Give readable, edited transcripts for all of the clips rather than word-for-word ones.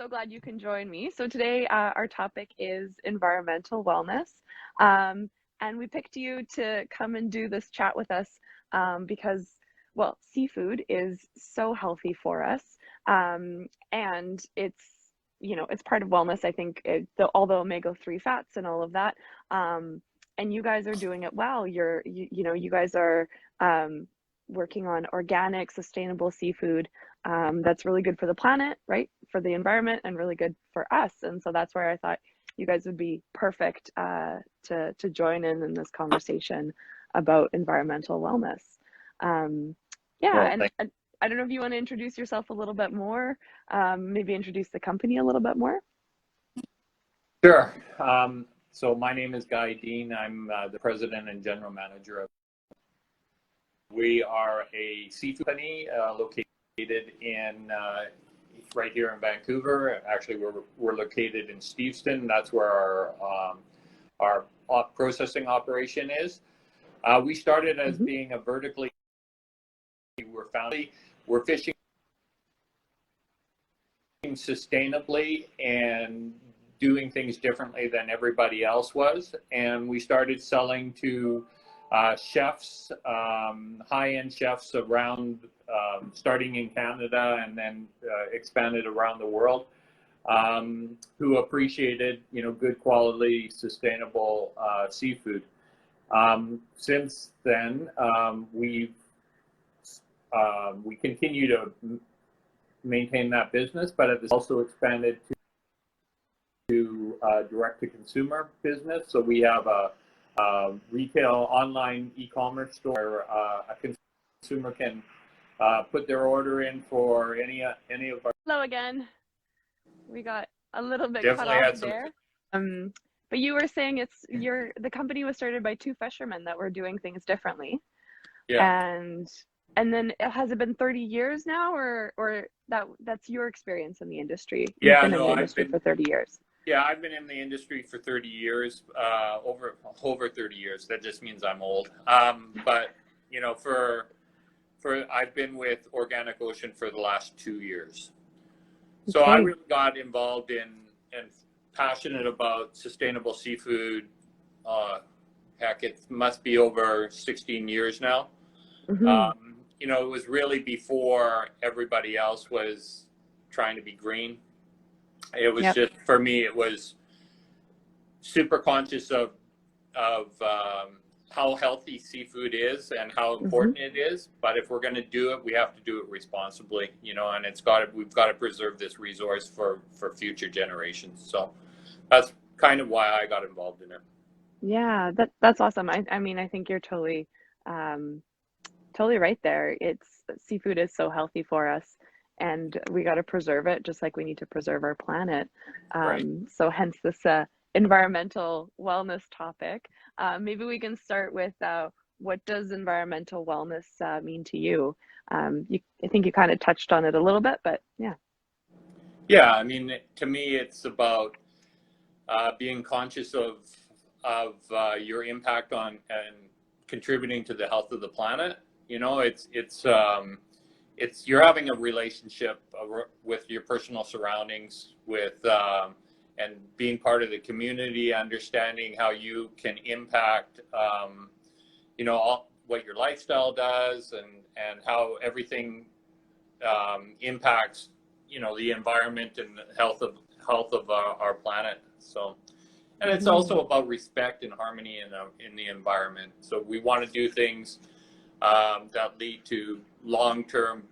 so glad you can join me. So today our topic is environmental wellness. And we picked you to come and do this chat with us because, well, seafood is so healthy for us. And it's part of wellness. I think all the omega-3 fats and all of that. And you guys are doing it well. You guys are working on organic, sustainable seafood that's really good for the planet, right? For the environment and really good for us. And so that's where I thought you guys would be perfect to join in this conversation about environmental wellness. And I don't know if you want to introduce yourself a little bit more, maybe introduce the company a little bit more. Sure. So my name is Guy Dean. I'm the president and general manager of. We are a seafood company located in right here in Vancouver. Actually, we're located in Steveston. That's where our processing operation is. We started as being a vertically. We're fishing sustainably and doing things differently than everybody else was, and we started selling to chefs, high-end chefs around, starting in Canada and then expanded around the world, who appreciated, good quality, sustainable seafood. Since then, we continue to maintain that business, but it's also expanded to direct-to-consumer business. So we have a retail online e-commerce store where a consumer can put their order in for any of our. Hello again. We got a little bit cut off there. But you were saying the company was started by two fishermen that were doing things differently. Yeah. And then has it been 30 years now, or that's your experience in the industry? Yeah, You've been in the industry for 30 years. Yeah, I've been in the industry for 30 years, over 30 years. That just means I'm old. But I've been with Organic Ocean for the last 2 years. So I really got involved in and passionate about sustainable seafood. Heck, it must be over 16 years now. It was really before everybody else was trying to be green. It was just, for me, it was super conscious of how healthy seafood is and how important it is. But if we're going to do it, we have to do it responsibly, and we've got to preserve this resource for future generations. So that's kind of why I got involved in it. Yeah, that's awesome. I mean, I think you're totally right there. Seafood is so healthy for us, and we got to preserve it just like we need to preserve our planet. Right. So hence this environmental wellness topic. Maybe we can start with what does environmental wellness mean to you? I think you kind of touched on it a little bit, but yeah. Yeah, I mean, to me, it's about being conscious of your impact on and contributing to the health of the planet. It's you're having a relationship with your personal surroundings, and being part of the community, understanding how you can impact, what your lifestyle does, and how everything impacts, the environment and the health of our planet. So, and it's also about respect and harmony in the environment. So we want to do things that lead to long-term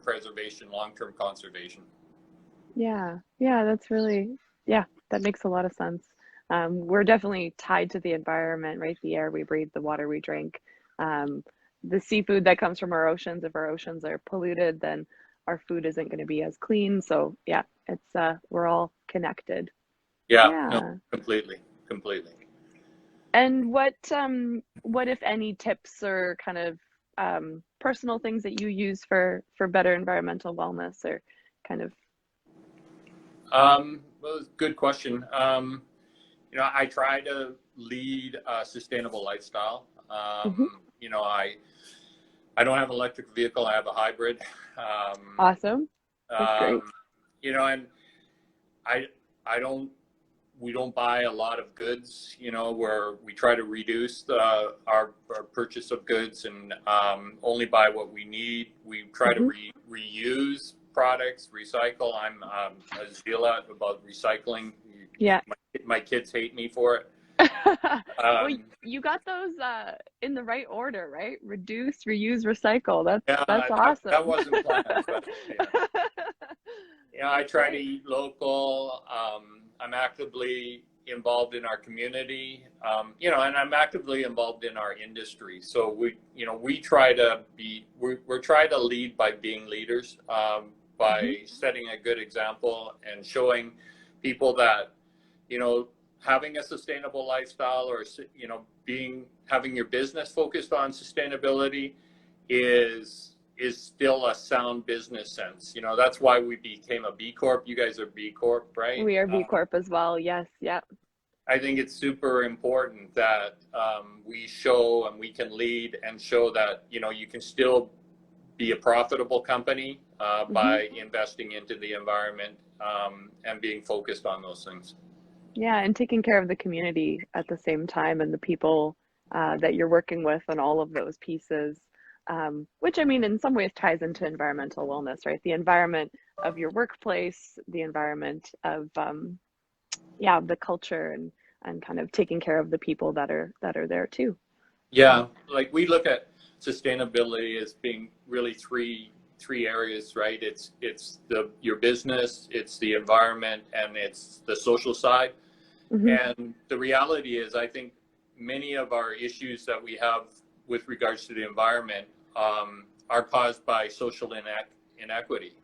preservation, long-term conservation. Yeah, that makes a lot of sense. We're definitely tied to the environment, right? The air we breathe, the water we drink, the seafood that comes from our oceans. If our oceans are polluted, then our food isn't going to be as clean. So yeah, we're all connected. Yeah. No, completely. And what if any tips or kind of personal things that you use for better environmental wellness, or kind of? Well, good question. I try to lead a sustainable lifestyle. I don't have an electric vehicle. I have a hybrid. Awesome. That's great. you know, and I, I don't, we don't buy a lot of goods, you know, where we try to reduce our purchase of goods and only buy what we need. We try to reuse products, recycle. I'm a zealot about recycling. Yeah. My kids hate me for it. Well, you got those in the right order, right? Reduce, reuse, recycle. That's awesome. That wasn't planned, but yeah. Yeah, I try to eat local. I'm actively involved in our community, you know, and I'm actively involved in our industry. So we try to we're trying to lead by being leaders, by setting a good example and showing people that, you know, having a sustainable lifestyle or, you know, having your business focused on sustainability is still a sound business sense. You know, that's why we became a B Corp. You guys are B Corp, right? We are B Corp as well. Yes. Yeah. I think it's super important that we show and we can lead and show that, you know, you can still be a profitable company by investing into the environment and being focused on those things. Yeah, and taking care of the community at the same time and the people that you're working with and all of those pieces, which I mean, in some ways ties into environmental wellness, right? The environment of your workplace, the environment of, the culture and kind of taking care of the people that are there too. Yeah, like we look at sustainability as being really three areas, right? It's your business, it's the environment, and it's the social side. And the reality is, I think many of our issues that we have with regards to the environment are caused by social inequity.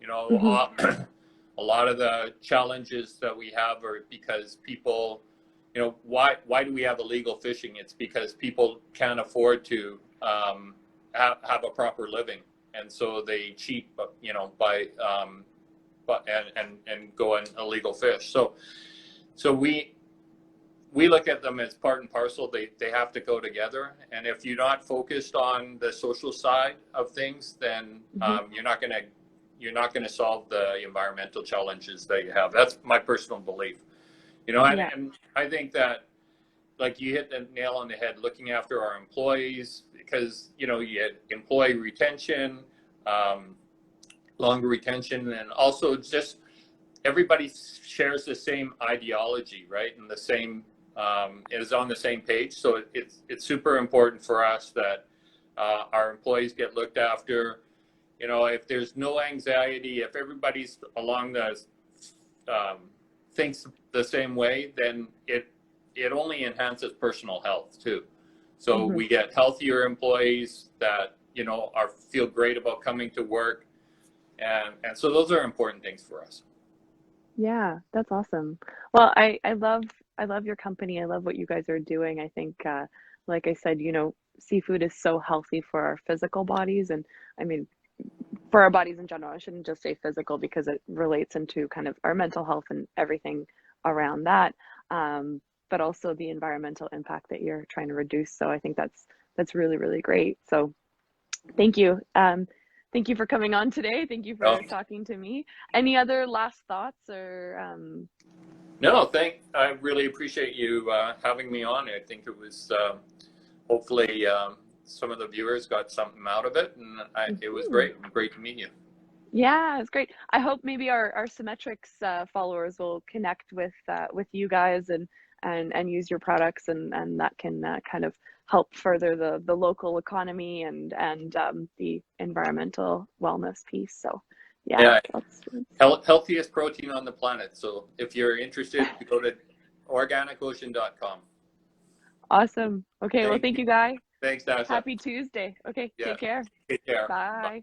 You know, a lot of the challenges that we have are because people, you know, why do we have illegal fishing? It's because people can't afford to have a proper living, and so they cheat, you know, by and go on illegal fish. So we look at them as part and parcel. They have to go together. And if you're not focused on the social side of things, then you're not gonna solve the environmental challenges that you have. That's my personal belief. You know, and I think that, like, you hit the nail on the head, looking after our employees, because, you know, you had employee retention, longer retention, and also just everybody shares the same ideology, right? And the same is on the same page. So it's super important for us that our employees get looked after. You know, if there's no anxiety, if everybody's along the thinks the same way, then it only enhances personal health too. So we get healthier employees that, you know, feel great about coming to work, and so those are important things for us. Yeah, that's awesome. Well, I love your company. I love what you guys are doing. I think, like I said, you know, seafood is so healthy for our physical bodies, and I mean, for our bodies in general. I shouldn't just say physical because it relates into kind of our mental health and everything around that. But also the environmental impact that you're trying to reduce. So I think that's really, really great. So thank you. Thank you for coming on today. Thank you for talking to me. Any other last thoughts or? No, I really appreciate you having me on. I think it was hopefully some of the viewers got something out of it, and it was great to meet you. Yeah, it's great. I hope maybe our Symmetrics followers will connect with you guys and use your products, and that can kind of help further the local economy and the environmental wellness piece. So yeah. Healthiest protein on the planet. So if you're interested, go to organicocean.com. Awesome. Okay, well, thank you, Guy. Thanks, Dasha. Happy Tuesday. Okay, take care. Take care. Bye.